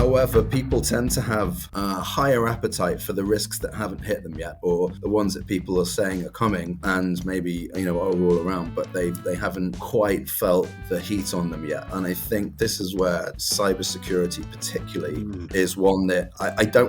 However, people tend to have a higher appetite for the risks that haven't hit them yet, or the ones that people are saying are coming and maybe, are all around, but they haven't quite felt the heat on them yet. And I think this is where cybersecurity particularly is one that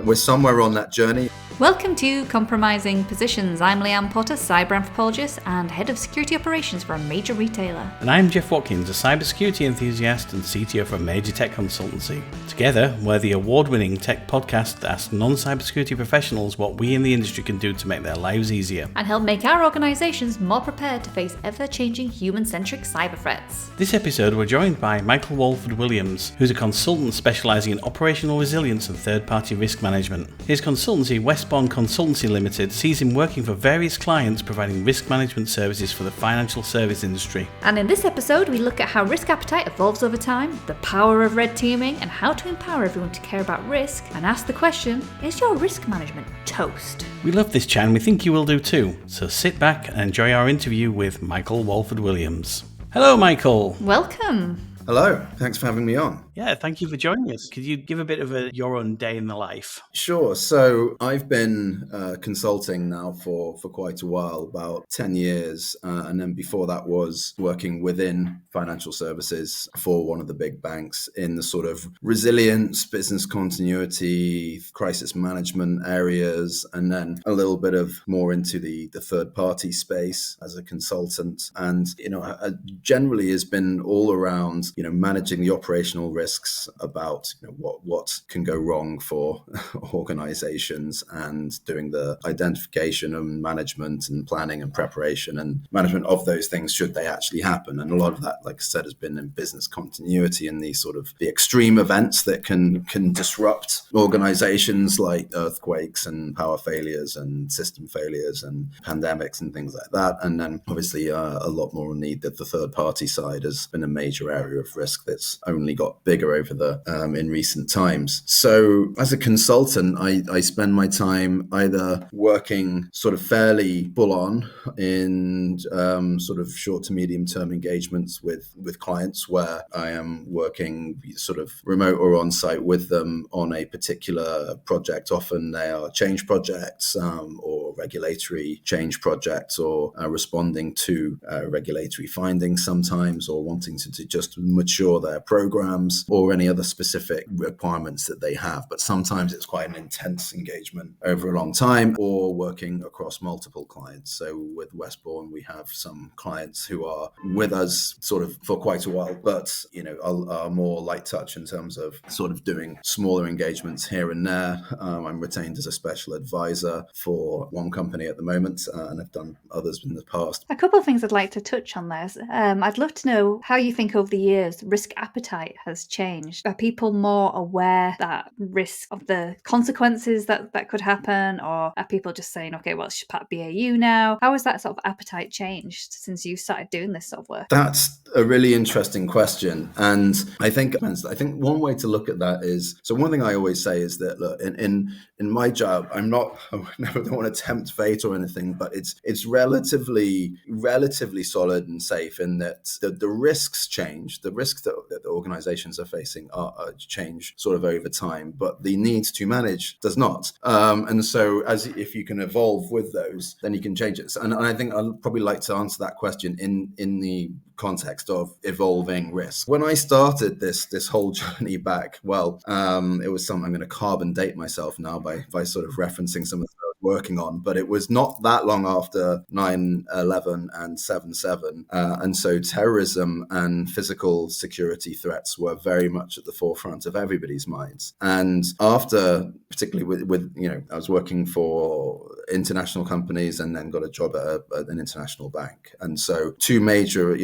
we're somewhere on that journey. Welcome to Compromising Positions. I'm Leanne Potter, cyber anthropologist and head of security operations for a major retailer. And I'm Jeff Watkins, a cybersecurity enthusiast and CTO for a major tech consultancy. Together, we're the award-winning tech podcast that asks non-cybersecurity professionals what we in the industry can do to make their lives easier and help make our organisations more prepared to face ever-changing human-centric cyber threats. This episode, we're joined by Michael Walford-Williams, who's a consultant specialising in operational resilience and third-party risk management. His consultancy, Westbourne Consultancy Limited, sees him working for various clients providing risk management services for the financial service industry. And in this episode, we look at how risk appetite evolves over time, the power of red teaming, and how to empower everyone to care about risk, and ask the question, is your risk management toast? We love this chat and we think you will do too. So sit back and enjoy our interview with Michael Walford-Williams. Hello, Michael. Welcome. Hello, thanks for having me on. Yeah, thank you for joining us. Could you give a bit of your own day in the life? Sure. So I've been consulting now for quite a while, about 10 years. And then before that was working within financial services for one of the big banks in the sort of resilience, business continuity, crisis management areas, and then a little bit of more into the third party space as a consultant. And, generally has been all around, managing the operational risks about what can go wrong for organizations and doing the identification and management and planning and preparation and management of those things should they actually happen. And a lot of that, like I said, has been in business continuity and the sort of the extreme events that can disrupt organizations like earthquakes and power failures and system failures and pandemics and things like that. And then obviously a lot more on the third party side has been a major area of risk that's only got bigger over in recent times. So as a consultant, I spend my time either working sort of fairly full on in sort of short to medium term engagements with clients where I am working sort of remote or on site with them on a particular project. Often they are change projects or regulatory change projects or responding to regulatory findings sometimes, or wanting to just mature their programs or any other specific requirements that they have. But sometimes it's quite an intense engagement over a long time, or working across multiple clients. So with Westbourne, we have some clients who are with us sort of for quite a while, but are more light touch in terms of sort of doing smaller engagements here and there. I'm retained as a special advisor for one company at the moment, and I've done others in the past. A couple of things I'd like to touch on there. I'd love to know how you think over the years risk appetite has changed. Are people more aware that risk of the consequences that could happen, or are people just saying, okay, well, it's just part of BAU now? How has that sort of appetite changed since you started doing this sort of work? That's a really interesting question. And I think one way to look at that is, so one thing I always say is that, look, in my job, I never don't want to tempt fate or anything, but it's relatively solid and safe in that the risks change. The risks that the organizations are facing are change sort of over time, but the need to manage does not. And so if you can evolve with those, then you can change it. And I think I'd probably like to answer that question in the context of evolving risk. When I started this whole journey back, it was something, I'm going to carbon date myself now by sort of referencing some of the working on, but it was not that long after 9/11 and 7/7. And so terrorism and physical security threats were very much at the forefront of everybody's minds. And after, particularly with I was working for international companies and then got a job at an international bank. And so two major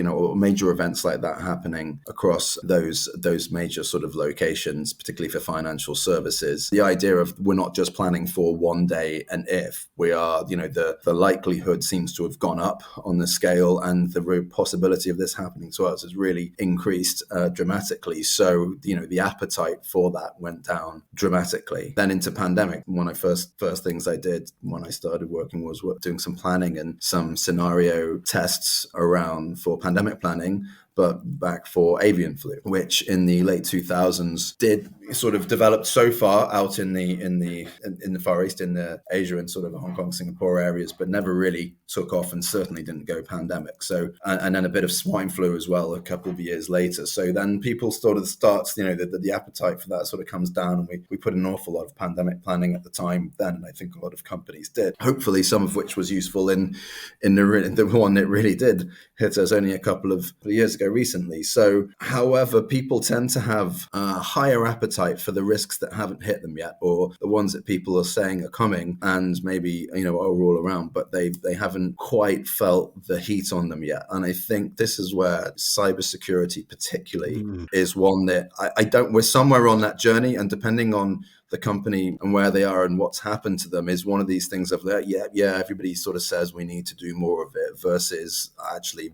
events like that happening across those major sort of locations, particularly for financial services. The idea of we're not just planning for one day and if. We are, the likelihood seems to have gone up on the scale, and the possibility of this happening to us has really increased dramatically. So, the appetite for that went down dramatically. Then into pandemic, one of the first things I did when I started working was doing some planning and some scenario tests around for pandemic planning, but back for avian flu, which in the late 2000s did sort of developed so far out in the Far East, in the Asia and sort of Hong Kong, Singapore areas, but never really took off and certainly didn't go pandemic. So, and then a bit of swine flu as well a couple of years later. So then people starts, the appetite for that sort of comes down, and we put an awful lot of pandemic planning at the time then, and I think a lot of companies did. Hopefully some of which was useful in the one that really did hit us only a couple of years ago recently. So, however, people tend to have a higher appetite for the risks that haven't hit them yet, or the ones that people are saying are coming and maybe, are all around, but they haven't quite felt the heat on them yet. And I think this is where cybersecurity particularly is one that we're somewhere on that journey, and depending on the company and where they are and what's happened to them is one of these things of that, everybody sort of says we need to do more of it, versus actually,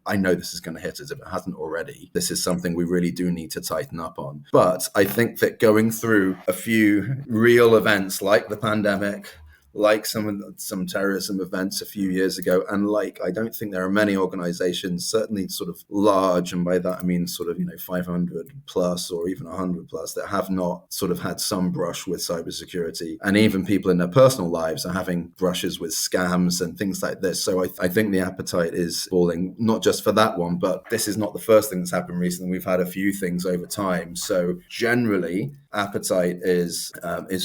I know this is going to hit us if it hasn't already. This is something we really do need to tighten up on. But I think that going through a few real events like the pandemic, like some terrorism events a few years ago, and I don't think there are many organizations, certainly sort of large, and by that I mean sort of 500 plus or even 100 plus, that have not sort of had some brush with cybersecurity, and even people in their personal lives are having brushes with scams and things like this. So I think the appetite is falling, not just for that one, but this is not the first thing that's happened recently. We've had a few things over time. So generally, appetite is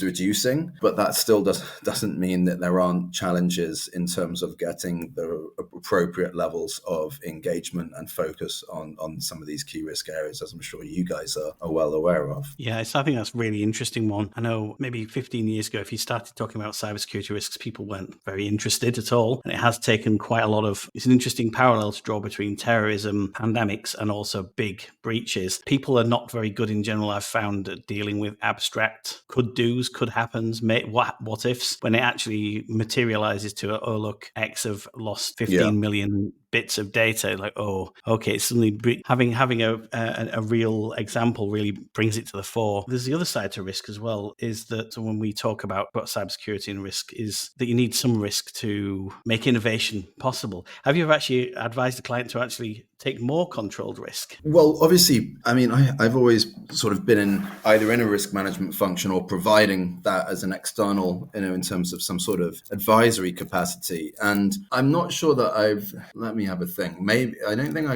reducing, but that still doesn't mean that there aren't challenges in terms of getting the appropriate levels of engagement and focus on some of these key risk areas, as I'm sure you guys are well aware of. Yeah, I think that's a really interesting one. I know maybe 15 years ago, if you started talking about cybersecurity risks, people weren't very interested at all. And it has taken quite a lot of, it's an interesting parallel to draw between terrorism, pandemics, and also big breaches. People are not very good in general, I've found, at dealing with abstract could do's, could happens, what ifs, when it actually materializes to, oh, look, X have lost 15 million bits of data. Like, oh, okay, suddenly having a real example really brings it to the fore. There's the other side to risk as well, is that when we talk about cybersecurity and risk, is that you need some risk to make innovation possible. Have you ever actually advised a client to actually take more controlled risk? Well, obviously, I mean, I've always sort of been either in a risk management function or providing that as an external, in terms of some sort of advisory capacity. And I'm not sure that let me have a think. Maybe, I don't think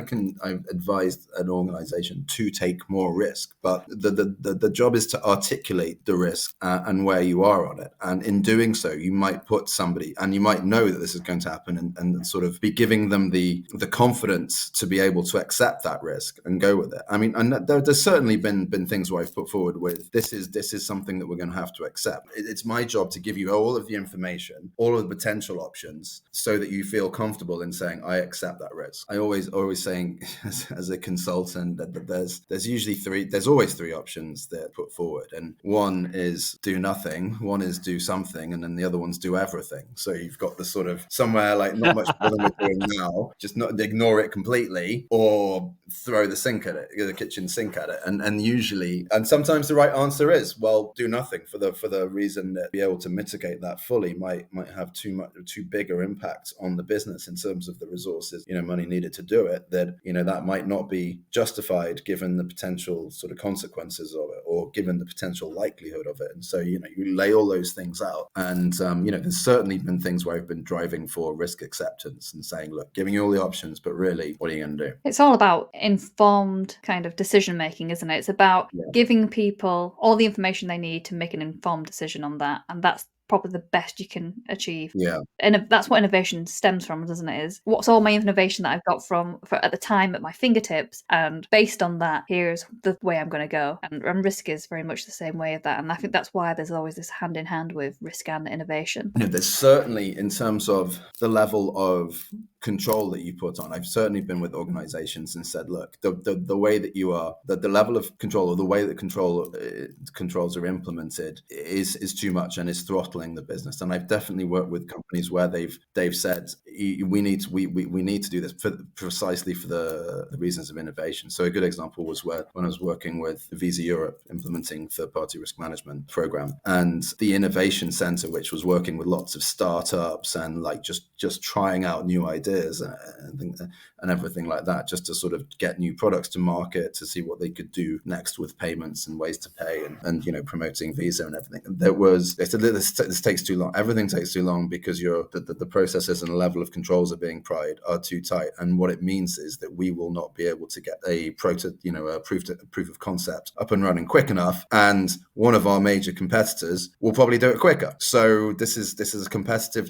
I've advised an organization to take more risk, but the job is to articulate the risk and where you are on it. And in doing so, you might put somebody, and you might know that this is going to happen, and sort of be giving them the confidence to be able to accept that risk and go with it. I mean, and there's certainly been things where I've put forward with, this is something that we're going to have to accept. It's my job to give you all of the information, all of the potential options, so that you feel comfortable in saying, I accept that risk. I always saying as a consultant that there's always three options that are put forward. And one is do nothing, one is do something, and then the other one's do everything. So you've got the sort of somewhere like not much more than we're doing now, just not ignore it completely, or throw the kitchen sink at it. And usually, and sometimes the right answer is, well, do nothing, for the reason that be able to mitigate that fully might have too bigger impact on the business in terms of the resources, money needed to do it, that might not be justified given the potential sort of consequences of it, or given the potential likelihood of it. And so, you lay all those things out. And, there's certainly been things where I've been driving for risk acceptance and saying, look, giving you all the options, but really, what are you going to do? It's all about informed kind of decision making, isn't it? It's about giving people all the information they need to make an informed decision on that. And that's probably the best you can achieve. Yeah. And that's what innovation stems from, doesn't it? Is what's all my innovation that I've got for at the time at my fingertips, and based on that, here's the way I'm going to go. And risk is very much the same way of that. And I think that's why there's always this hand in hand with risk and innovation. There's certainly, in terms of the level of control that you put on, I've certainly been with organizations and said, look, the way that you are, the level of control, or the way that controls are implemented is too much and is throttling crippling the business. And I've definitely worked with companies where they've said we need to do this precisely for the reasons of innovation. So a good example was when I was working with Visa Europe implementing third-party risk management program, and the innovation center, which was working with lots of startups and like just trying out new ideas and everything like that, just to sort of get new products to market, to see what they could do next with payments and ways to pay, and promoting Visa and everything. They said this takes too long. Everything takes too long because the processes and the level of controls are being applied are too tight. And what it means is that we will not be able to get a proof of concept up and running quick enough, and one of our major competitors will probably do it quicker. So this is a competitive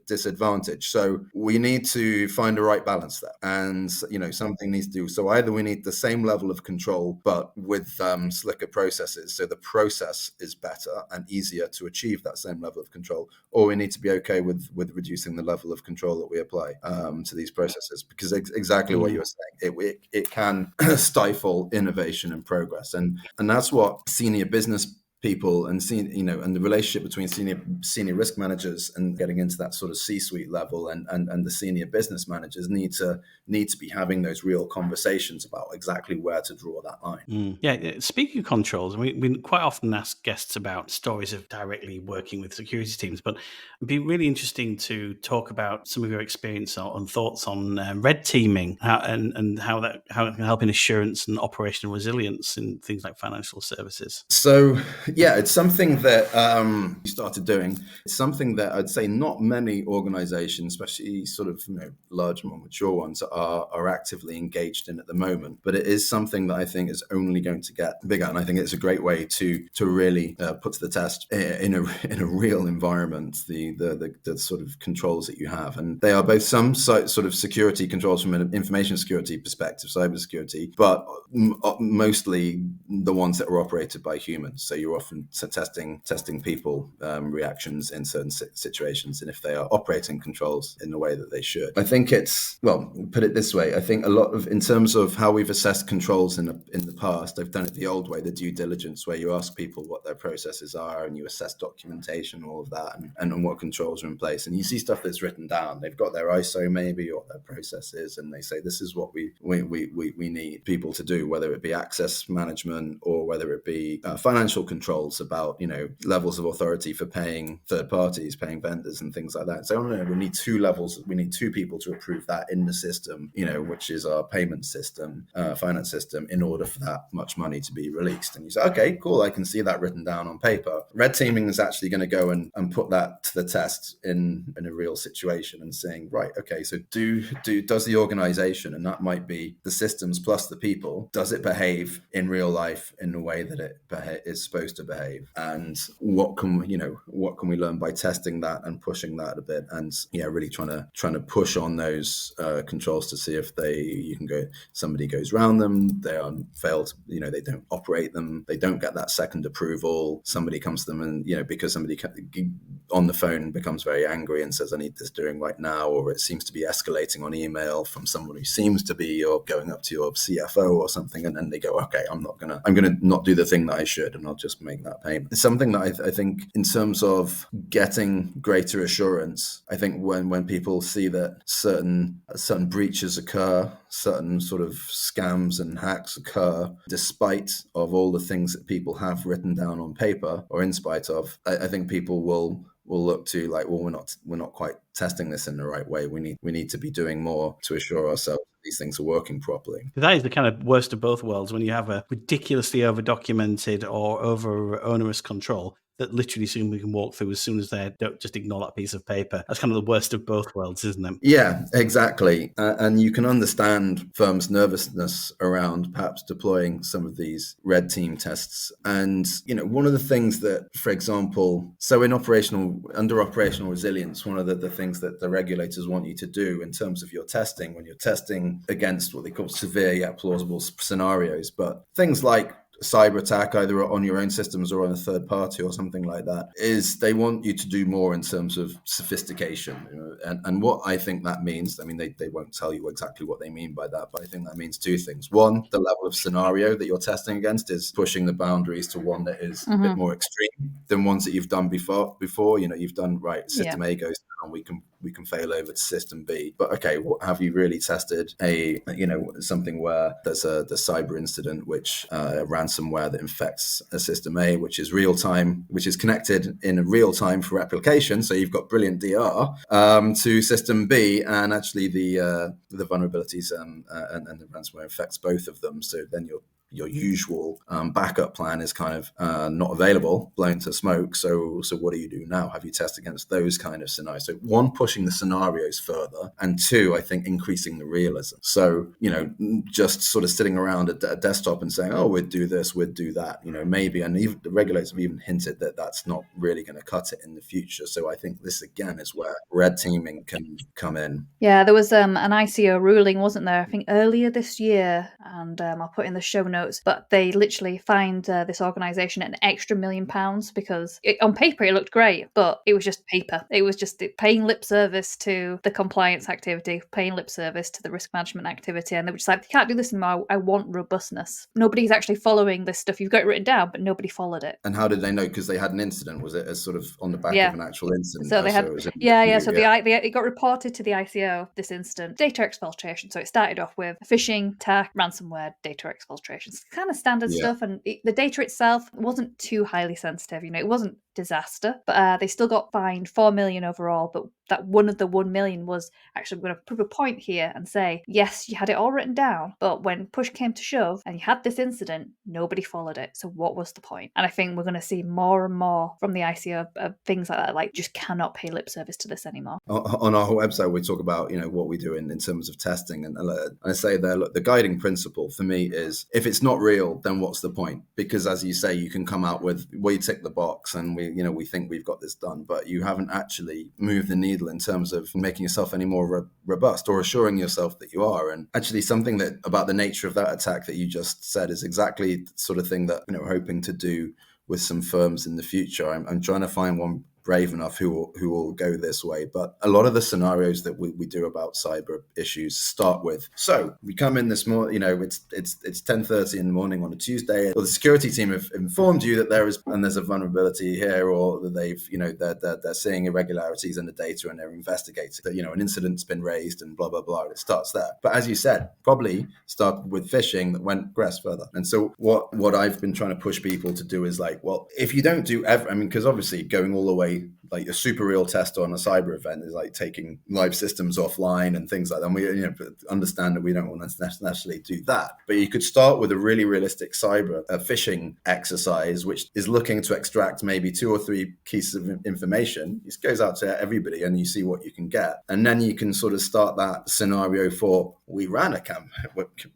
disadvantage. So we need to find a right balance there, and something needs to do. So either we need the same level of control but with slicker processes, so the process is better and easier to achieve that same level of control, or we need to be okay with reducing the level of control that we apply to these processes, because exactly what you were saying, it can stifle innovation and progress, and that's what senior business people and and the relationship between senior risk managers and getting into that sort of C-suite level and the senior business managers need to be having those real conversations about exactly where to draw that line. Yeah, speaking of controls, we quite often ask guests about stories of directly working with security teams, but it'd be really interesting to talk about some of your experience and thoughts on red teaming and how it can help in assurance and operational resilience in things like financial services. So yeah, it's something that we started doing. It's something that I'd say not many organizations, especially sort of large, more mature ones, are actively engaged in at the moment. But it is something that I think is only going to get bigger, and I think it's a great way to really put to the test in a real environment the sort of controls that you have, and they are both some sort of security controls from an information security perspective, cybersecurity, but mostly the ones that are operated by humans. So you're often testing people reactions in certain situations, and if they are operating controls in the way that they should. I think put it this way, I think a lot of, in terms of how we've assessed controls in the past, I've done it the old way, the due diligence, where you ask people what their processes are and you assess documentation, all of that, and what controls are in place. And you see stuff that's written down. They've got their ISO maybe, or their processes, and they say this is what we need people to do, whether it be access management or whether it be financial controls about levels of authority for paying third parties, paying vendors and things like that. So we need 2 levels, we need 2 people to approve that in the system, which is our payment system, finance system, in order for that much money to be released. And you say, okay, cool, I can see that written down on paper. Red teaming is actually going to go and put that to the test in a real situation and saying, right, okay, so does the organization, and that might be the systems plus the people, does it behave in real life in the way that it is supposed to behave? And what can we learn by testing that and pushing that a bit, and really trying to push on those controls to see if somebody goes around them, they are failed, they don't operate them, they don't get that second approval, somebody comes to them and because somebody on the phone becomes very angry and says I need this doing right now, or it seems to be escalating on email from someone who seems to be, or going up to your CFO or something, and then they go, okay, I'm gonna not do the thing that I should, and I'll just make that payment. It's something that I think in terms of getting greater assurance, I think when people see that certain breaches occur, certain sort of scams and hacks occur, despite of all the things that people have written down on paper, or in spite of, I think people will look to like, well, we're not quite testing this in the right way. We need to be doing more to assure ourselves these things are working properly. That is the kind of worst of both worlds, when you have a ridiculously over-documented or over-onerous control that literally soon we can walk through as soon as they don't just ignore that piece of paper. That's kind of the worst of both worlds, isn't it? Yeah, exactly. And you can understand firms' nervousness around perhaps deploying some of these red team tests. And, one of the things that, for example, so under operational resilience, one of the things that the regulators want you to do in terms of your testing, when you're testing against what they call severe yet plausible scenarios, but things like cyber attack, either on your own systems or on a third party or something like that, is they want you to do more in terms of sophistication. And what I think that means, I mean, they won't tell you exactly what they mean by that, but I think that means two things. One, the level of scenario that you're testing against is pushing the boundaries to one that is a bit more extreme than ones that you've done before. You've done, right, system A goes down, we can fail over to system B. But okay, what have you really tested something where there's the cyber incident, which ransomware that infects a system A, which is real time, which is connected in real time for replication. So you've got brilliant DR to system B, and actually the vulnerabilities and the ransomware affects both of them. So then your usual backup plan is kind of not available, blown to smoke. So what do you do now? Have you tested against those kind of scenarios? So one, pushing the scenarios further, and two, I think increasing the realism. So, just sort of sitting around a desktop and saying, oh, we'd do this, we'd do that, maybe, and even the regulators have even hinted that that's not really going to cut it in the future. So I think this again is where red teaming can come in. Yeah, there was an ICO ruling, wasn't there? I think earlier this year, and I'll put in the show notes, but they literally fined this organisation an extra £1 million because on paper it looked great, but it was just paper. It was just paying lip service to the compliance activity, paying lip service to the risk management activity, and they were just like, you can't do this anymore, I want robustness. Nobody's actually following this stuff. You've got it written down, but nobody followed it. And how did they know? Because they had an incident. Was it as sort of on the back of an actual incident? So they had, it got reported to the ICO, this incident, data exfiltration. So it started off with phishing, attack, ransomware, data exfiltration. It's kind of standard stuff, and the data itself wasn't too highly sensitive. It wasn't disaster, but they still got fined $4 million overall. But that one of the 1 million was actually going to prove a point here and say, yes, you had it all written down, but when push came to shove and you had this incident, nobody followed it. So what was the point? And I think we're going to see more and more from the ICO of things like that, like just cannot pay lip service to this anymore. On our website, we talk about what we do in terms of testing, and I say there, look, the guiding principle for me is if it's not real, then what's the point? Because as you say, you can come out with, we tick the box and we think we've got this done, but you haven't actually moved the needle in terms of making yourself any more robust or assuring yourself that you are. And actually something that about the nature of that attack that you just said is exactly the sort of thing that we're hoping to do with some firms in the future. I'm trying to find one brave enough who will go this way. But a lot of the scenarios that we do about cyber issues start with, so we come in this morning, it's 10:30 in the morning on a Tuesday, or the security team have informed you that there's a vulnerability here, or that they've, they're seeing irregularities in the data and they're investigating that, an incident's been raised and blah, blah, blah. It starts there. But as you said, probably started with phishing that went further. And so what I've been trying to push people to do is like, well, if you don't do because obviously going all the way, like a super real test on a cyber event is like taking live systems offline and things like that. And we understand that we don't want to necessarily do that. But you could start with a really realistic cyber phishing exercise, which is looking to extract maybe 2 or 3 pieces of information. It goes out to everybody and you see what you can get. And then you can sort of start that scenario for, we ran a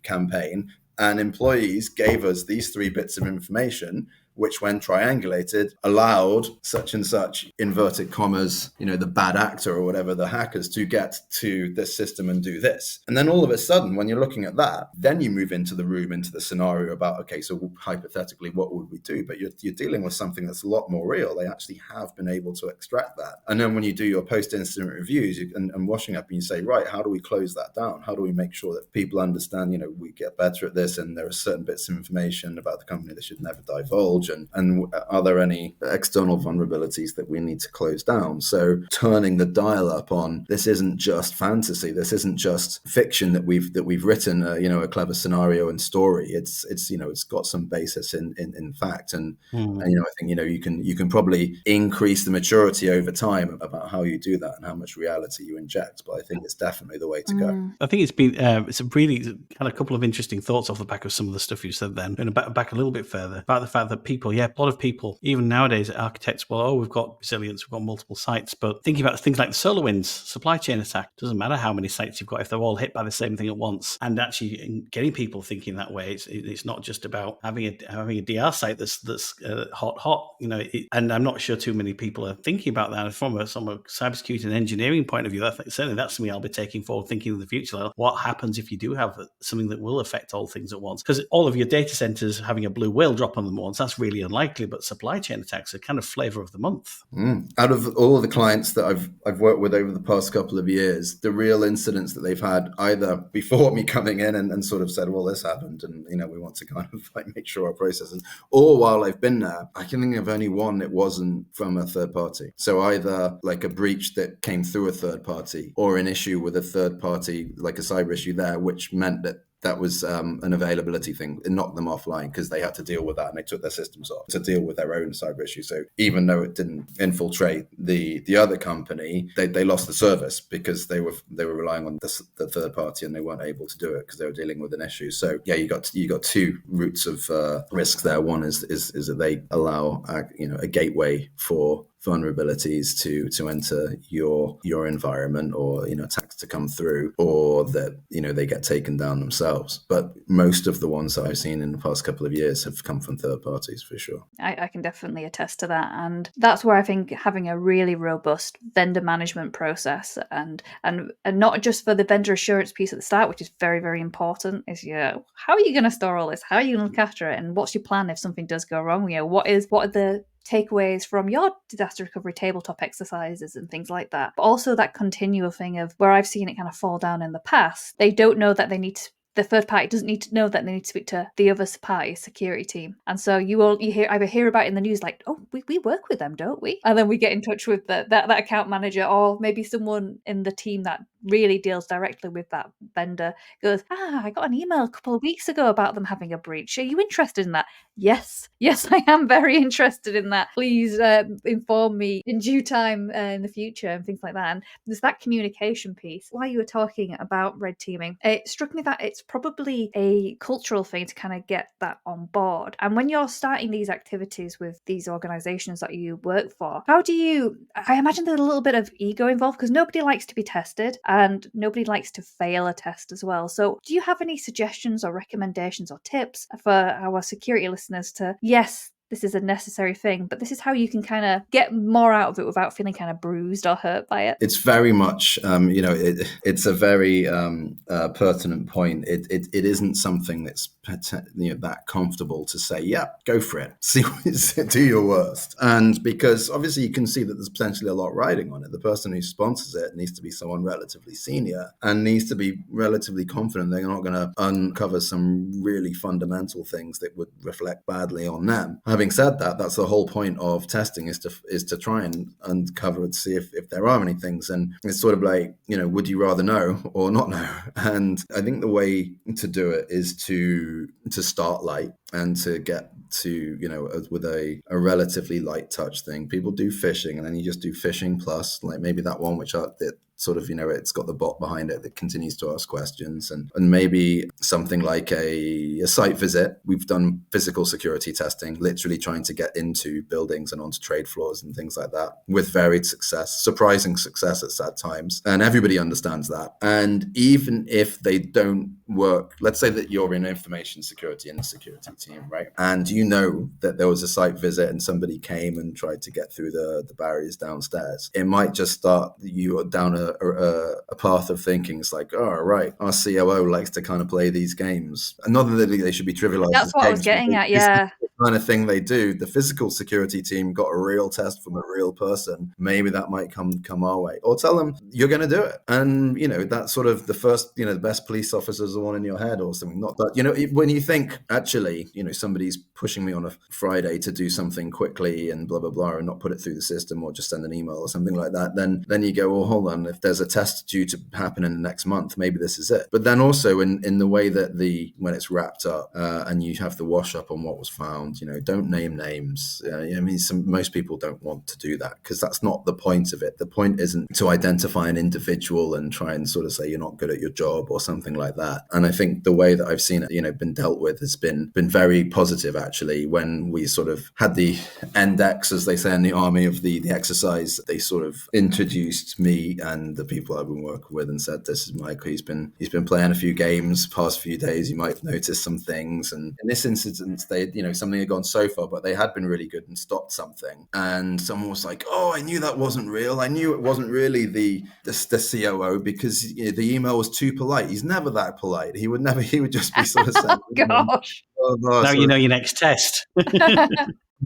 campaign and employees gave us these 3 bits of information, which when triangulated allowed such and such, inverted commas, the bad actor or whatever, the hackers, to get to this system and do this. And then all of a sudden, when you're looking at that, then you move into the scenario about, okay, so hypothetically, what would we do? But you're dealing with something that's a lot more real. They actually have been able to extract that. And then when you do your post-incident reviews and washing up, and you say, right, how do we close that down? How do we make sure that people understand, we get better at this, and there are certain bits of information about the company that should never divulge? And are there any external vulnerabilities that we need to close down? So turning the dial up on, this isn't just fantasy, this isn't just fiction that we've written a clever scenario and story. It's got some basis in fact, and I think you can probably increase the maturity over time about how you do that and how much reality you inject. But I think it's definitely the way to go. I think it's been it's really had a couple of interesting thoughts off the back of some of the stuff you said then, and back a little bit further about the fact that people. Yeah, a lot of people, even nowadays, architects, well, we've got resilience, we've got multiple sites, but thinking about things like the SolarWinds supply chain attack, doesn't matter how many sites you've got if they're all hit by the same thing at once. And actually getting people thinking that way, it's not just about having a DR site that's hot, and I'm not sure too many people are thinking about that from a cybersecurity and engineering point of view. Certainly that's something I'll be taking forward, thinking of the future. Like, what happens if you do have something that will affect all things at once? Because all of your data centers having a blue whale drop on them once, that's really unlikely, but supply chain attacks are kind of flavor of the month. Out of all of the clients that I've worked with over the past couple of years, the real incidents that they've had either before me coming in and sort of said, well, this happened and, we want to kind of like make sure our processes, or while I've been there, I can think of only one that wasn't from a third party. So either like a breach that came through a third party or an issue with a third party, like a cyber issue there, which meant that was an availability thing. It knocked them offline because they had to deal with that, and they took their systems off to deal with their own cyber issue. So even though it didn't infiltrate the other company, they lost the service because they were relying on the third party, and they weren't able to do it because they were dealing with an issue. So yeah, you got two routes of risks there. One is that they allow a gateway for vulnerabilities to enter your environment, or attacks to come through, or that they get taken down themselves. But most of the ones that I've seen in the past couple of years have come from third parties, for sure. I can definitely attest to that, and that's where I think having a really robust vendor management process and not just for the vendor assurance piece at the start, which is very, very important, is how are you going to store all this? How are you going to look after it? And what's your plan if something does go wrong? What are the takeaways from your disaster recovery tabletop exercises and things like that? But also that continual thing of where I've seen it kind of fall down in the past, they don't know that they need to, the third party doesn't need to know that they need to speak to the other party's security team. And so you either hear about it in the news like, oh, we work with them, don't we? And then we get in touch with that account manager, or maybe someone in the team that really deals directly with that vendor goes, I got an email a couple of weeks ago about them having a breach. Are you interested in that? Yes, I am very interested in that. Please inform me in due time in the future, and things like that. And there's that communication piece. While you were talking about red teaming, it struck me that it's probably a cultural thing to kind of get that on board. And when you're starting these activities with these organizations that you work for, I imagine there's a little bit of ego involved, because nobody likes to be tested and nobody likes to fail a test as well. So do you have any suggestions or recommendations or tips for our security listeners to, yes, this is a necessary thing, but this is how you can kind of get more out of it without feeling kind of bruised or hurt by it? It's very much, it's a very pertinent point. It isn't something that's that comfortable to say, yeah, go for it, do your worst. And because obviously you can see that there's potentially a lot riding on it. The person who sponsors it needs to be someone relatively senior and needs to be relatively confident they're not going to uncover some really fundamental things that would reflect badly on them. Having said that, that's the whole point of testing, is to try and uncover and see if there are any things. And it's sort of like, would you rather know or not know? And I think the way to do it is to start light and to get to, with a relatively light touch thing. People do phishing, and then you just do phishing plus, like maybe that one which that sort of, it's got the bot behind it that continues to ask questions, and maybe something like a site visit. We've done physical security testing, literally trying to get into buildings and onto trade floors and things like that, with varied success, surprising success at sad times. And everybody understands that. And even if they don't work, let's say that you're in information security in the security team, right? And that there was a site visit and somebody came and tried to get through the barriers downstairs. It might just start you down a path of thinking. It's like, oh, right, our COO likes to kind of play these games. And not that they should be trivialized. That's what I was getting at, yeah. The kind of thing they do. The physical security team got a real test from a real person. Maybe that might come our way. Or tell them you're going to do it. And, that's sort of the first, the best police officer is the one in your head or something. Not that, when you think, actually, somebody's pushing me on a Friday to do something quickly and blah, blah, blah, and not put it through the system or just send an email or something like that, then you go, well, hold on, if there's a test due to happen in the next month, maybe this is it. But then also in the way that when it's wrapped up and you have the wash up on what was found, around, don't name names. I mean, most people don't want to do that because that's not the point of it. The point isn't to identify an individual and try and sort of say you're not good at your job or something like that. And I think the way that I've seen it, been dealt with has been very positive, actually. When we sort of had the index, as they say in the army, of the exercise, they sort of introduced me and the people I've been working with and said, this is Michael. He's been playing a few games past few days. You might notice some things. And in this incident, they, something had gone so far, but they had been really good and stopped something. And someone was like, oh, I knew that wasn't real. I knew it wasn't really the COO because the email was too polite. He's never that polite. He would just be sort of saying, Gosh. oh, no, now you know your next test.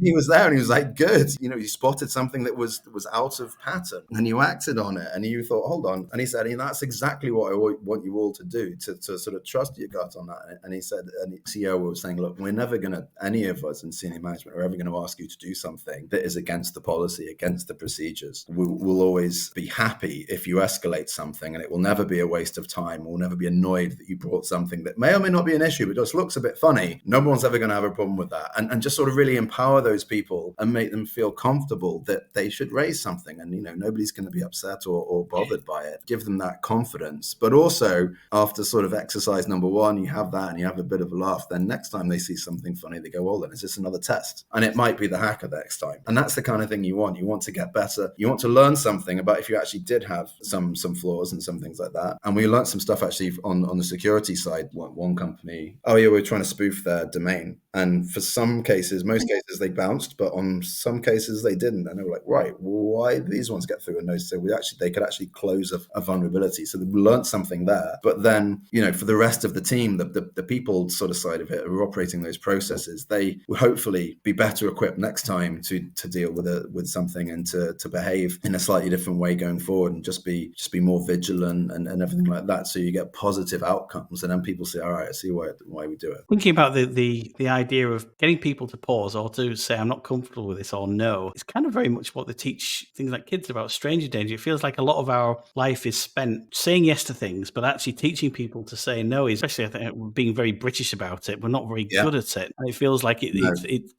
He was there and he was like, good. You spotted something that was out of pattern and you acted on it and you thought, hold on. And he said, that's exactly what I want you all to do, to sort of trust your gut on that. And he said, and the CEO was saying, look, we're never going to, any of us in senior management are ever going to ask you to do something that is against the policy, against the procedures. We'll always be happy if you escalate something, and it will never be a waste of time. We'll never be annoyed that you brought something that may or may not be an issue, but just looks a bit funny. No one's ever going to have a problem with that. And just sort of really empower those people and make them feel comfortable that they should raise something, and nobody's going to be upset or bothered by it. Give them that confidence. But also, after sort of exercise number one, you have that and you have a bit of a laugh, then next time they see something funny, they go, well, then is this another test? And it might be the hacker next time. And that's the kind of thing you want. You want to get better. You want to learn something about if you actually did have some flaws and some things like that. And we learned some stuff actually on the security side. One company, we're trying to spoof their domain. And for some cases, most cases they bounced, but on some cases they didn't. And they were like, right, why did these ones get through? And they could actually close a vulnerability. So we learned something there. But then, for the rest of the team, the people sort of side of it who are operating those processes, they will hopefully be better equipped next time to deal with something and to behave in a slightly different way going forward, and just be more vigilant and everything like that. So you get positive outcomes, and then people say, all right, I see why we do it. Thinking about the idea of getting people to pause or to say, I'm not comfortable with this, or no, it's kind of very much what they teach things like kids about stranger danger. It feels like a lot of our life is spent saying yes to things, but actually teaching people to say no, especially I think being very British about it. We're not very good at it. And it feels like it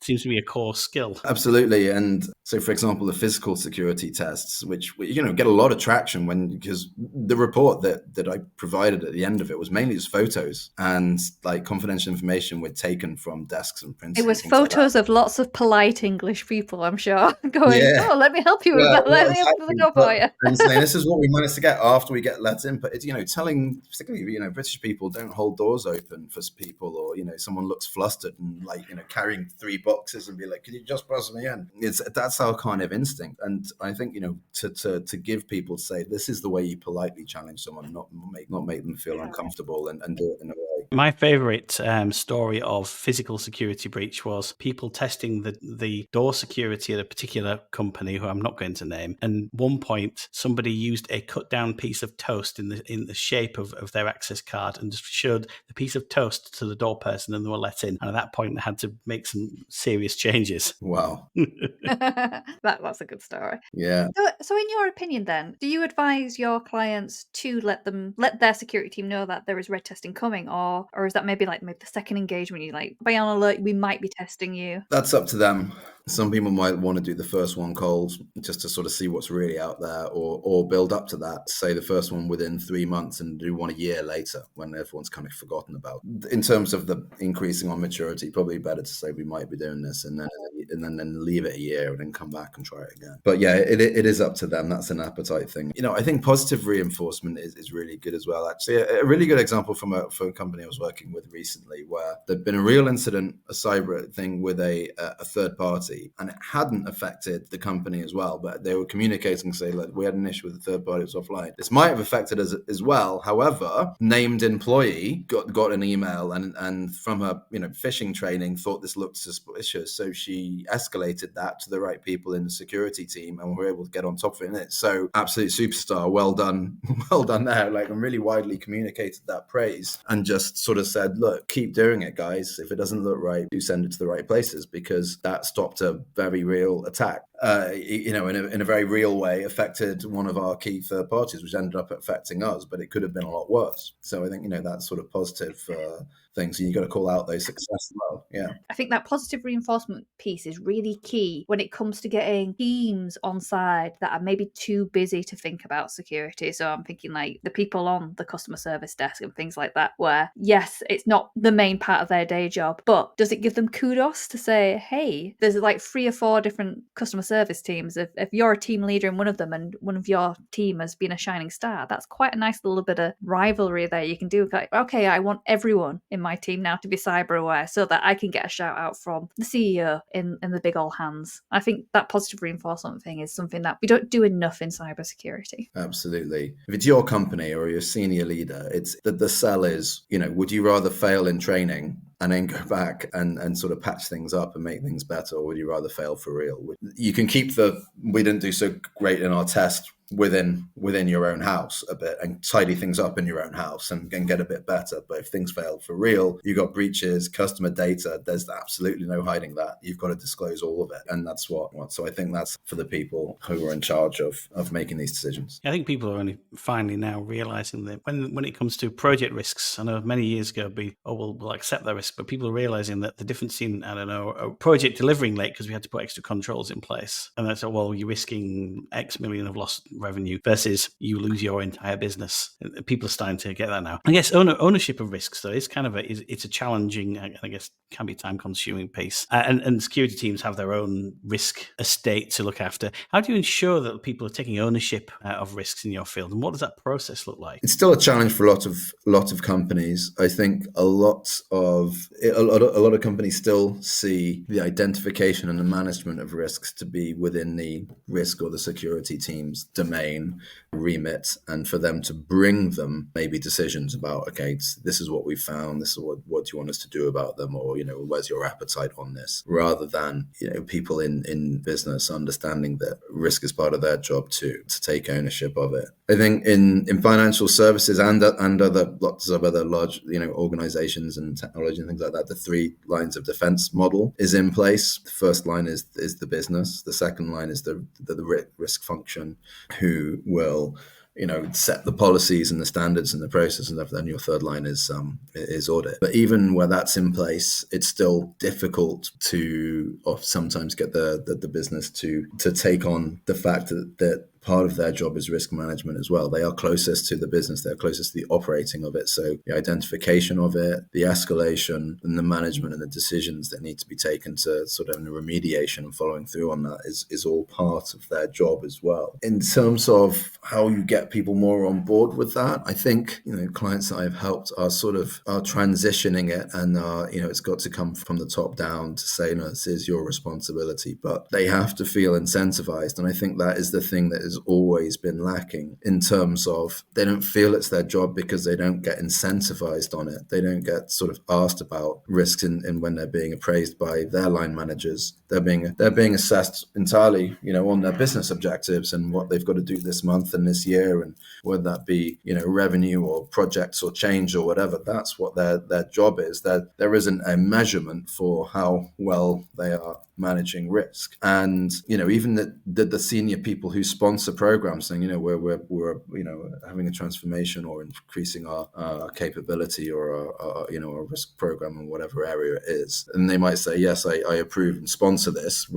seems to be a core skill. Absolutely. And so, for example, the physical security tests, which, get a lot of traction because the report that I provided at the end of it was mainly just photos and like confidential information we'd taken from desks and printers. It was photos of lots of polite English people, I'm sure, going, let me help you with that. Let me help you for you. And saying, this is what we managed to get after we get let in. But it's, telling, particularly, British people don't hold doors open for people, or, someone looks flustered and carrying 3 boxes and be like, can you just pass me in? That's our kind of instinct. And I think, to give people to say, this is the way you politely challenge someone, not make them feel uncomfortable and do it in a way. My favorite story of physical security breach was people testing the door security at a particular company who I'm not going to name. And at one point, somebody used a cut down piece of toast in the shape of their access card and just showed the piece of toast to the door person, and they were let in. And at that point, they had to make some serious changes. Wow. That's a good story. Yeah. So in your opinion then, do you advise your clients to let their security team know that there is red testing coming, or is that maybe the second engagement, you be on alert, we might be testing you? That's up to them. Some people might want to do the first one cold just to sort of see what's really out there, or build up to that, say the first one within 3 months and do one a year later when everyone's kind of forgotten about. In terms of the increasing on maturity, probably better to say we might be doing this and then leave it a year and then come back and try it again. But yeah, it is up to them. That's an appetite thing. I think positive reinforcement is really good as well. Actually, a really good example from a company I was working with recently, where there'd been a real incident, a cyber thing with a third party, and it hadn't affected the company as well, but they were communicating, say, like, we had an issue with the third party, it was offline. This might have affected us as well. However, named employee got an email and from her phishing training thought this looked suspicious, so she escalated that to the right people in the security team, and we were able to get on top of it. So absolute superstar, well done there. And really widely communicated that praise and just sort of said, look, keep doing it, guys. If it doesn't look right, do send it to the right places, because that stopped a very real attack. In a very real way, affected one of our key third parties, which ended up affecting us, but it could have been a lot worse. So I think, that sort of positive things. And you've got to call out those successes as well. Yeah. I think that positive reinforcement piece is really key when it comes to getting teams on side that are maybe too busy to think about security. So I'm thinking like the people on the customer service desk and things like that, where yes, it's not the main part of their day job, but does it give them kudos to say, hey, there's like 3 or 4 different customer service teams. If you're a team leader in one of them and one of your team has been a shining star, that's quite a nice little bit of rivalry there. You can do like, okay, I want everyone in my team now to be cyber aware so that I can get a shout out from the CEO in the big all hands. I think that positive reinforcement thing is something that we don't do enough in cybersecurity. Absolutely. If it's your company or you're a senior leader, it's that the sell is, would you rather fail in training and then go back and sort of patch things up and make things better, or would you rather fail for real? You can keep we didn't do so great in our test within your own house a bit and tidy things up in your own house and get a bit better. But if things fail for real, you got breaches, customer data, there's absolutely no hiding that. You've got to disclose all of it. And that's so I think that's for the people who are in charge of making these decisions. I think people are only finally now realizing that when it comes to project risks, I know many years ago we'll accept that risk, but people are realizing that the difference in, a project delivering late because we had to put extra controls in place. And that's, you're risking X million of lost revenue versus you lose your entire business. People are starting to get that now. I guess ownership of risks, though, is kind of it's a challenging, and I guess can be time-consuming piece. And security teams have their own risk estate to look after. How do you ensure that people are taking ownership of risks in your field, and what does that process look like? It's still a challenge for a lot of companies. I think a lot of companies still see the identification and the management of risks to be within the risk or the security team's domain remit, and for them to bring them maybe decisions about, okay, this is what we found, this is what do you want us to do about them, or where's your appetite on this, rather than people in business understanding that risk is part of their job to take ownership of it. I think in financial services and other lots of other large organizations and technology and things like that, the 3 lines of defense model is in place. The first line is the business. The second line is the risk function, who will set the policies and the standards and the process, and then your third line is audit. But even where that's in place, it's still difficult to sometimes get the business to take on the fact that part of their job is risk management as well. They are closest to the business, they're closest to the operating of it. So the identification of it, the escalation, and the management and the decisions that need to be taken to sort of the remediation and following through on that is all part of their job as well. In terms of how you get people more on board with that, I think clients that I've helped are transitioning it, and it's got to come from the top down to say, no, this is your responsibility, but they have to feel incentivized. And I think that is the thing that has always been lacking, in terms of they don't feel it's their job because they don't get incentivized on it. They don't get sort of asked about risks in when they're being appraised by their line managers. They're being assessed entirely, on their business objectives and what they've got to do this month and this year, and whether that be, revenue or projects or change or whatever. That's what their job is. That there isn't a measurement for how well they are managing risk. And even the senior people who sponsor programs saying, we're having a transformation or increasing our capability or our risk program in whatever area it is, and they might say, yes, I approve and sponsor this,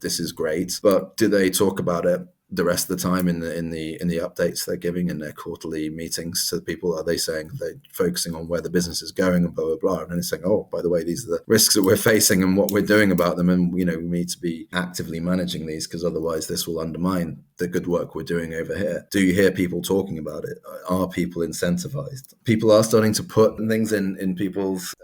this is great, but do they talk about it the rest of the time in the updates they're giving in their quarterly meetings to the people? Are they saying they're focusing on where the business is going and blah blah blah, and then it's saying, oh, by the way, these are the risks that we're facing and what we're doing about them, and we need to be actively managing these, because otherwise this will undermine the good work we're doing over here. Do you hear people talking about it? Are people incentivized? People are starting to put things in people's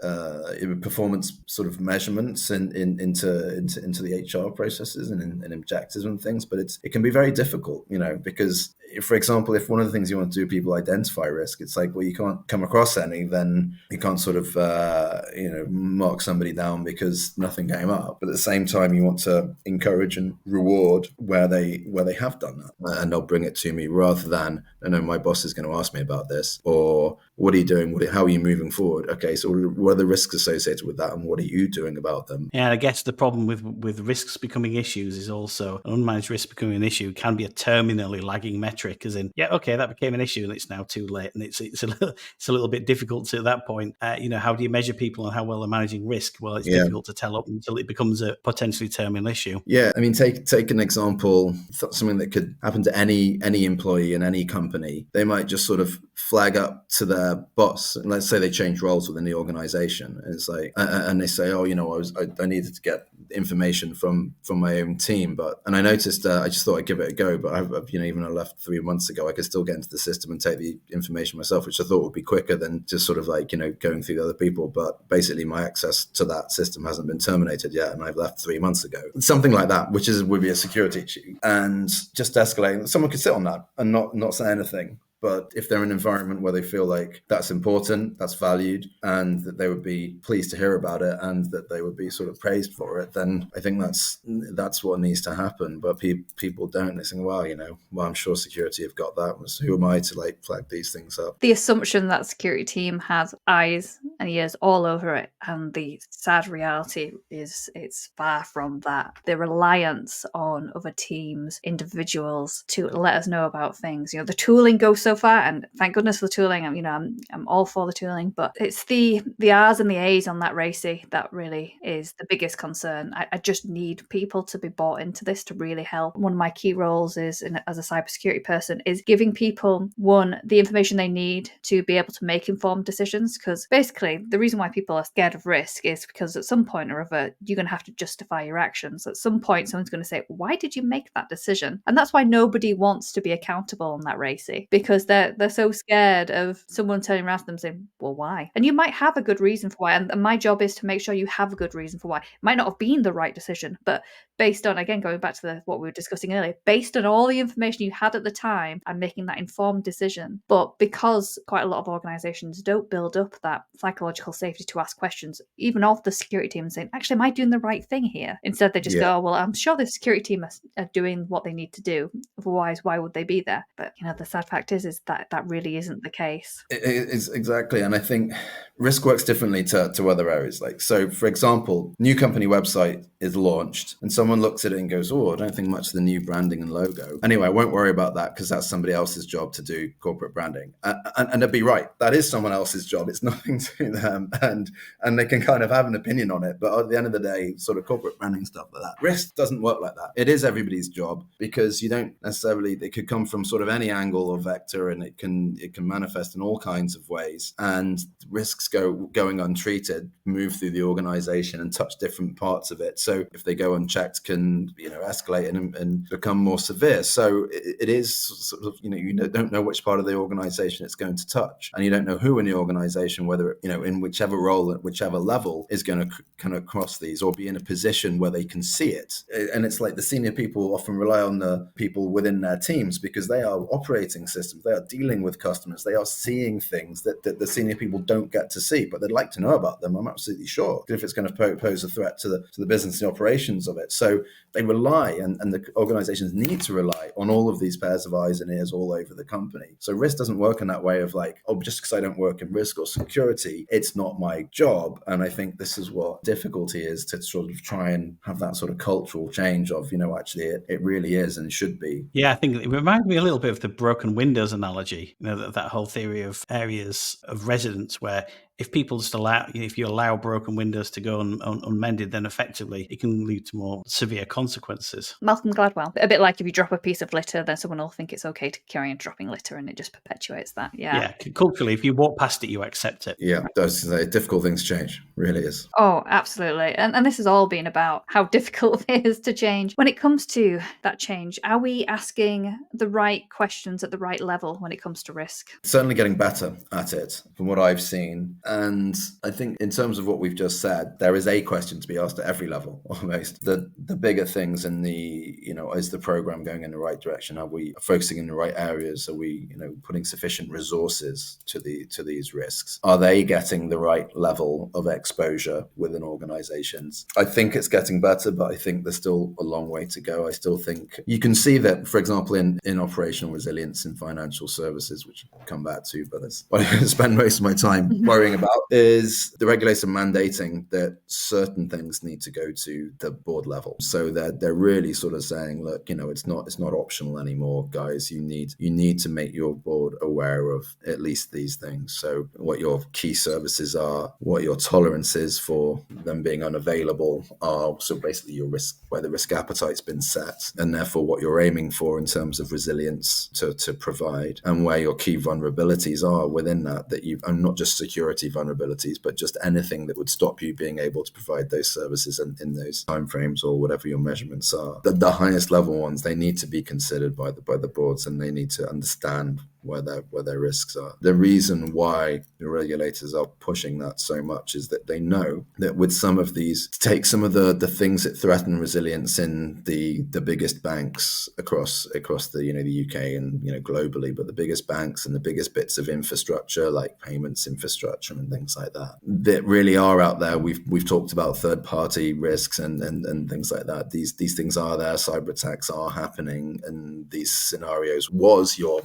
performance sort of measurements into the HR processes and objectives and things, but it can be very difficult, because for example, if one of the things you want to do, people identify risk, it's like, well, you can't come across any, then you can't sort of mark somebody down because nothing came up. But at the same time, you want to encourage and reward where they have done that, and they'll bring it to me, rather than, no, my boss is going to ask me about this, or what are you doing? How are you moving forward? Okay, so what are the risks associated with that, and what are you doing about them? Yeah, I guess the problem with risks becoming issues is also an unmanaged risk becoming an issue can be a terminally lagging metric, as in, yeah, okay, that became an issue and it's now too late, and it's a little bit difficult to, at that point. How do you measure people and how well they're managing risk? Well, it's difficult to tell up until it becomes a potentially terminal issue. Yeah, I mean, take an example, something that could happen to any employee in any company. They might just sort of flag up to their boss, and let's say they change roles within the organization, and it's like, and they say, oh, I needed to get information from my own team, and I noticed I just thought I'd give it a go, but I've even I left 3 months ago, I could still get into the system and take the information myself, which I thought would be quicker than just sort of like going through the other people. But basically, my access to that system hasn't been terminated yet, and I've left 3 months ago. Something like that, which would be a security issue, and just escalating. Someone could sit on that and not say anything. But if they're in an environment where they feel like that's important, that's valued, and that they would be pleased to hear about it, and that they would be sort of praised for it, then I think that's what needs to happen. But people don't. They think, well, I'm sure security have got that. So who am I to flag these things up? The assumption that security team has eyes and ears all over it, and the sad reality is it's far from that. The reliance on other teams, individuals to let us know about things. The tooling goes so far, and thank goodness for the tooling. I'm all for the tooling, but it's the R's and the A's on that RACI that really is the biggest concern. I just need people to be bought into this to really help. One of my key roles as a cybersecurity person is giving people, one, the information they need to be able to make informed decisions, because basically the reason why people are scared of risk is because at some point or other you're going to have to justify your actions. At some point someone's going to say, why did you make that decision? And that's why nobody wants to be accountable on that RACI, because they're so scared of someone turning around to them saying, well, why? And you might have a good reason for why, and my job is to make sure you have a good reason for why. It might not have been the right decision, but based on, again, going back to what we were discussing earlier, based on all the information you had at the time and making that informed decision. But because quite a lot of organisations don't build up that psychological safety to ask questions, even of the security team, and saying, actually, am I doing the right thing here? Instead, they just go, oh, well, I'm sure the security team are doing what they need to do. Otherwise, why would they be there? But the sad fact is that really isn't the case. It's exactly. And I think risk works differently to other areas. So for example, new company website is launched and someone looks at it and goes, oh, I don't think much of the new branding and logo. Anyway, I won't worry about that because that's somebody else's job to do corporate branding. And they'd be right. That is someone else's job. It's nothing to them. And they can kind of have an opinion on it. But at the end of the day, sort of corporate branding stuff like that, risk doesn't work like that. It is everybody's job, because you don't necessarily, it could come from sort of any angle or vector, and it can manifest in all kinds of ways. And risks going untreated move through the organization and touch different parts of it. So if they go unchecked, can escalate and become more severe. So it is sort of, you don't know which part of the organization it's going to touch, and you don't know who in the organization, whether in whichever role at whichever level, is going to kind of cross these or be in a position where they can see it. And it's like the senior people often rely on the people within their teams, because they are operating systems, they are dealing with customers, they are seeing things that the senior people don't get to see, but they'd like to know about them. I'm absolutely sure, if it's going to pose a threat to the business and operations of it. So they rely, and the organizations need to rely on all of these pairs of eyes and ears all over the company. So risk doesn't work in that way of like, oh, just because I don't work in risk or security, it's not my job. And I think this is what difficulty is, to sort of try and have that sort of cultural change of, actually it really is and should be. Yeah, I think it reminds me a little bit of the broken windows analogy, that whole theory of areas of residence where if people just if you allow broken windows to go unmended, then effectively it can lead to more severe consequences. Malcolm Gladwell. A bit like if you drop a piece of litter, then someone will think it's okay to carry on dropping litter, and it just perpetuates that. Yeah. Culturally, if you walk past it, you accept it. Yeah, those difficult things change. Really is. Oh, absolutely. And this has all been about how difficult it is to change. When it comes to that change, are we asking the right questions at the right level when it comes to risk? Certainly getting better at it, from what I've seen. And I think in terms of what we've just said, there is a question to be asked at every level, almost. The bigger things in the, is the program going in the right direction? Are we focusing in the right areas? Are we, putting sufficient resources to these risks? Are they getting the right level of exposure within organizations? I think it's getting better, but I think there's still a long way to go. I still think you can see that, for example, in operational resilience in financial services, which I'll come back to, but that's what I spend most of my time worrying about, is the regulator mandating that certain things need to go to the board level. So they're really sort of saying, look, it's not optional anymore, guys. You need to make your board aware of at least these things. So what your key services are, what your tolerance is for them being unavailable are, so basically your risk, where the risk appetite's been set, and therefore what you're aiming for in terms of resilience to provide, and where your key vulnerabilities are within that and not just security vulnerabilities, but just anything that would stop you being able to provide those services in those timeframes or whatever your measurements are. The highest level ones, they need to be considered by the boards, and they need to understand where their risks are. The reason why the regulators are pushing that so much is that they know that with some of these, take some of the things that threaten resilience in the biggest banks across the UK and globally, but the biggest banks and the biggest bits of infrastructure like payments infrastructure and things like that really are out there. We've talked about third party risks and things like that. These things are there. Cyber attacks are happening, and these scenarios was your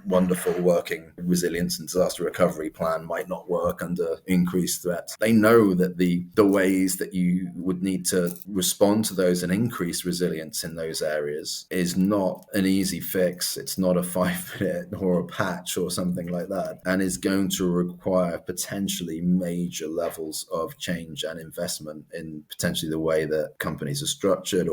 wonderful working resilience and disaster recovery plan might not work under increased threats. They know that the ways that you would need to respond to those and increase resilience in those areas is not an easy fix. It's not a 5-minute or a patch or something like that, and is going to require potentially major levels of change and investment in potentially the way that companies are structured,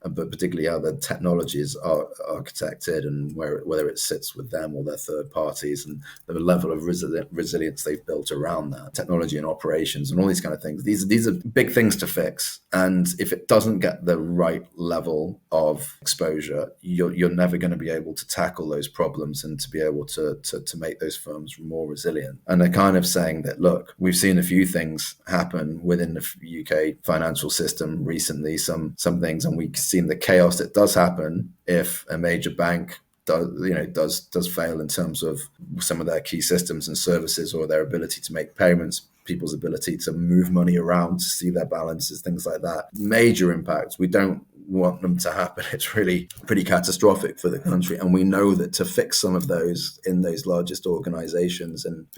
but particularly how the technologies are architected and whether it sits with them or their third parties, and the level of resilience they've built around that technology and operations and all these kind of things. These are big things to fix, and if it doesn't get the right level of exposure, you're never going to be able to tackle those problems and to be able to make those firms more resilient. And they're kind of saying that, look, we've seen a few things happen within the UK financial system recently, some things, and we've seen the chaos that does happen if a major bank does fail in terms of some of their key systems and services, or their ability to make payments, people's ability to move money around, to see their balances, things like that. Major impacts. We don't want them to happen. It's really pretty catastrophic for the country, and we know that to fix some of those in those largest organizations and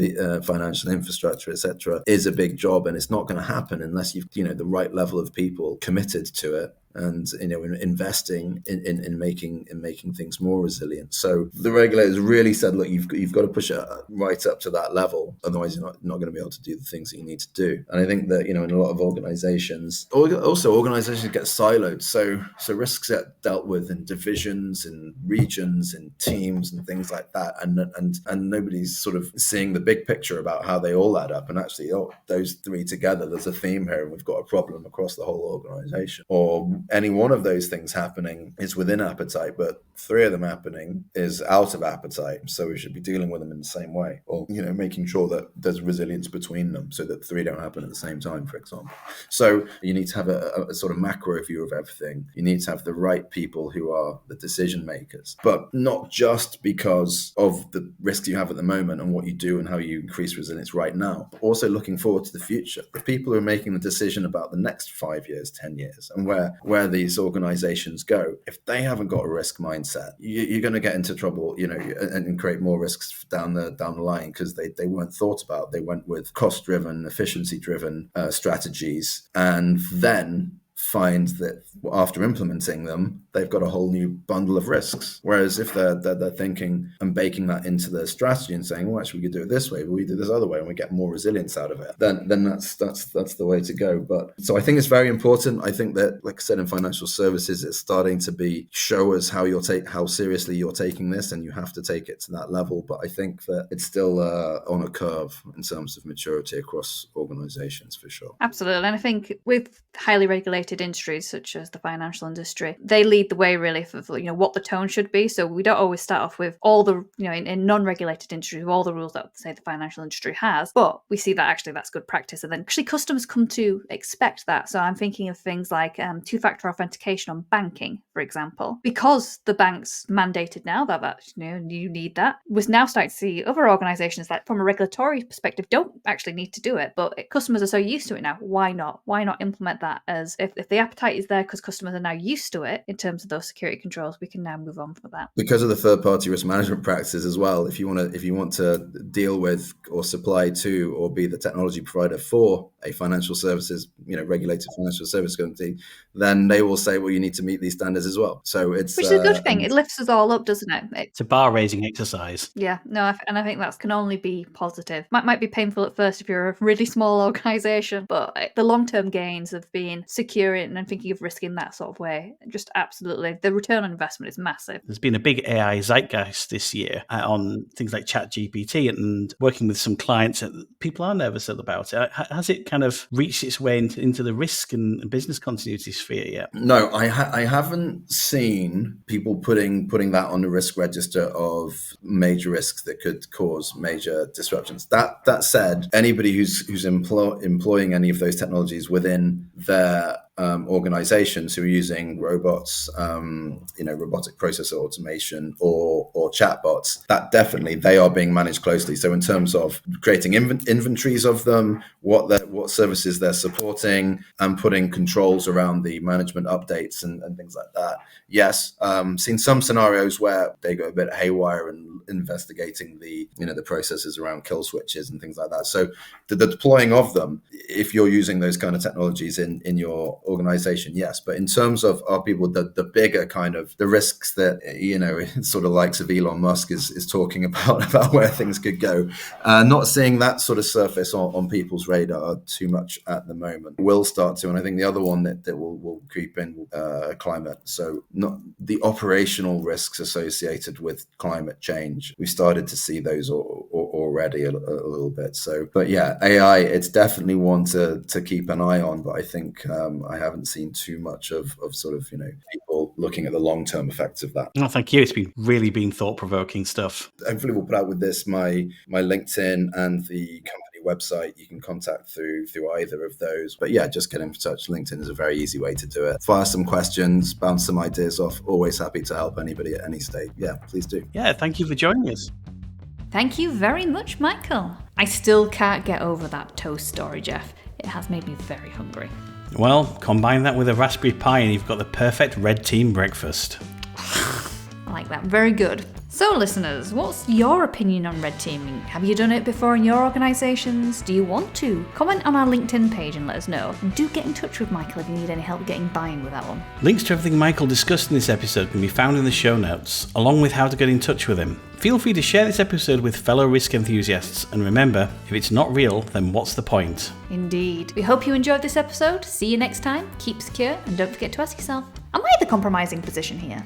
financial infrastructure, etc., is a big job, and it's not going to happen unless you've the right level of people committed to it and investing in making things more resilient. So the regulators really said, look, you've got to push it right up to that level, otherwise you're not going to be able to do the things that you need to do. And I think that in a lot of organizations, also organizations get siloed, so risks get dealt with in divisions, in regions, in teams and things like that, and nobody's sort of seeing the big picture about how they all add up, and actually those three together, there's a theme here, and we've got a problem across the whole organization. Or any one of those things happening is within appetite, but three of them happening is out of appetite. So we should be dealing with them in the same way, or making sure that there's resilience between them so that three don't happen at the same time, for example. So you need to have a sort of macro view of everything. You need to have the right people who are the decision makers, but not just because of the risks you have at the moment and what you do and how you increase resilience right now, but also looking forward to the future. The people who are making the decision about the next 5 years, 10 years, and where these organizations go, if they haven't got a risk mindset, you're going to get into trouble, and create more risks down the line, because they weren't thought about. They went with cost-driven, efficiency-driven strategies, and then find that after implementing them, they've got a whole new bundle of risks. Whereas if they're thinking and baking that into their strategy and saying, well, actually, we could do it this way, but we do this other way, and we get more resilience out of it, then that's the way to go. But so I think it's very important. I think that, like I said, in financial services, it's starting to show us how seriously you're taking this, and you have to take it to that level. But I think that it's still on a curve in terms of maturity across organizations, for sure. Absolutely. And I think with highly regulated non-regulated industries such as the financial industry, they lead the way really for what the tone should be. So we don't always start off with all the in non-regulated industries with all the rules that say the financial industry has, but we see that actually that's good practice, and then actually customers come to expect that. So I'm thinking of things like two-factor authentication on banking, for example, because the bank's mandated now that you need that. We're now starting to see other organizations that from a regulatory perspective don't actually need to do it, but customers are so used to it now. Why not implement that as if the appetite is there because customers are now used to it in terms of those security controls, we can now move on from that. Because of the third-party risk management practices as well, if you want to deal with or supply to or be the technology provider for a financial services, regulated financial service company, then they will say, well, you need to meet these standards as well. So which is a good thing. It lifts us all up, doesn't it? It's a bar-raising exercise. Yeah, no, and I think that can only be positive. Might be painful at first if you're a really small organisation, but the long-term gains of being secure and thinking of risk in that sort of way, just absolutely, the return on investment is massive. There's been a big AI zeitgeist this year on things like ChatGPT, and working with some clients, people are nervous about it. Has it kind of reached its way into the risk and business continuity sphere yet? No, I haven't seen people putting that on the risk register of major risks that could cause major disruptions. That said, anybody who's employing any of those technologies within their organizations who are using robots, robotic process automation or chatbots, that definitely they are being managed closely. So in terms of creating inventories of them, what services they're supporting, and putting controls around the management updates and things like that. Yes, seen some scenarios where they go a bit haywire and investigating the processes around kill switches and things like that. So the deploying of them, if you're using those kind of technologies in your organization, yes. But in terms of our people, the bigger kind of the risks that sort of likes of Elon Musk is talking about where things could go, not seeing that sort of surface on people's radar too much at the moment. Will start to, and I think the other one that will creep in, climate. So not the operational risks associated with climate change. We started to see those already a little bit. So, but yeah, AI, it's definitely one to keep an eye on. But I think I haven't seen too much of sort of people looking at the long-term effects of that. Oh, thank you. It's really been thought-provoking stuff. Hopefully we'll put out with this my LinkedIn and the company website. You can contact through either of those. But yeah, just get in touch. LinkedIn is a very easy way to do it. Fire some questions, bounce some ideas off. Always happy to help anybody at any stage. Yeah, please do. Yeah, thank you for joining us. Thank you very much, Michael. I still can't get over that toast story, Jeff. It has made me very hungry. Well, combine that with a Raspberry Pi and you've got the perfect red team breakfast. I like that. Very good. So listeners, what's your opinion on red teaming? Have you done it before in your organisations? Do you want to? Comment on our LinkedIn page and let us know. And do get in touch with Michael if you need any help getting buy-in with that one. Links to everything Michael discussed in this episode can be found in the show notes, along with how to get in touch with him. Feel free to share this episode with fellow risk enthusiasts, and remember, if it's not real, then what's the point? Indeed. We hope you enjoyed this episode. See you next time. Keep secure, and don't forget to ask yourself, am I the compromising position here?